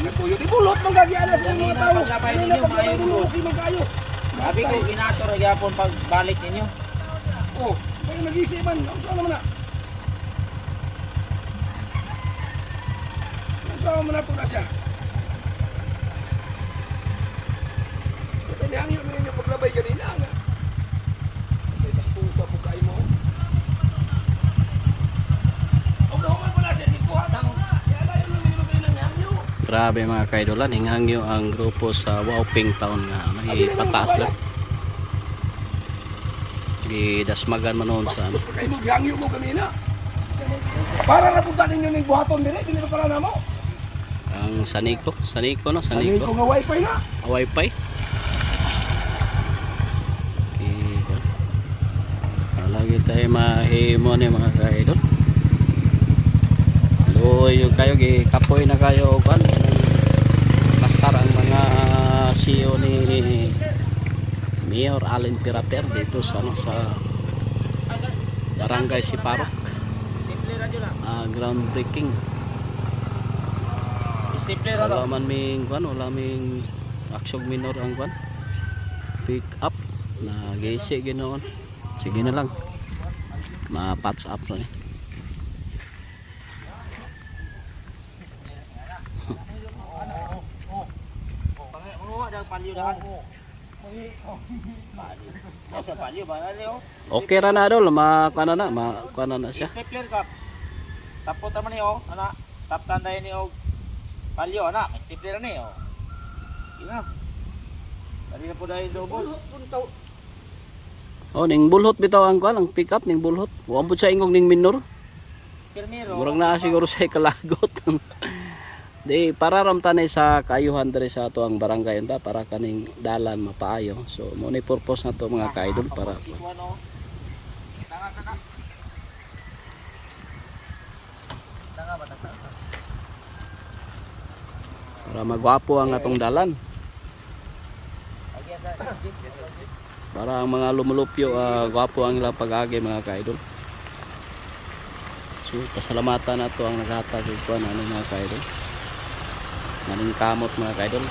Nagtuyo di bulot man gagiana sa mga tao. Paglabay ninyo, maayo mo. Kayo. Sabi ko, ginator gyapon pagbalik ninyo. Oh, kaya nag-isipan. Saan naman na? Saan naman na ito na siya? Ito nihangyo na ninyo paglabay kanina. May baspusa po kayo mo. Huwag pa na siya. Ikuha na mo na. Alayo na ninyo kayo ng hangyo. Grabe mga kaidolan, hinghangyo ang grupo sa Wauping Town nga pataas lang. Di dasmagan man noon sa ano. Bastos pa kayo mo. Hangyo mo kanina. Para napunta ninyo ng buhaton din eh. Hindi na pala na mo. Ang Saniko no, Saniko Saniko. nga wifi na. Wi-Fi. Okay. Lagi tayo mahimo ni mga kaidol. Luoy yung kayo gikapoy na kayo kan. Kasar ang mga CEO ni Mayor Allen Piraper dito sa ano sa Barangay Siparok. Groundbreaking. Wala man ming kwan, wala ming aksyon minor ang kwan. Pick up na gisi ginoon. Sige na lang. Ma-patch up na eh. Okay ra na dol, makuha na siya. Stapler ka. Tapos naman niyo, ana. Tap tanday niyo palyo ana, may stapler na niyo. Ina. Dali na po dahil double. Oh, ning bulhot bitaw ang kwan, ang pick up ning bulhot. Wa mo sa ingog ning minor. Pirmero. Murag na siguro sa kalagot. Di para ramtanay sa kaayuhan diri sa ato ang barangay unta para kaning dalan mapaayo. So mo ni purpose na to mga kaidol para magwapo ang atong dalan. Para ang mga lumulupyo gwapo ang ilang pag-agi mga kaidol. So pasalamatan nato ang naghatag og kuan ano mga kaidol. Maning kamot mga kaidol.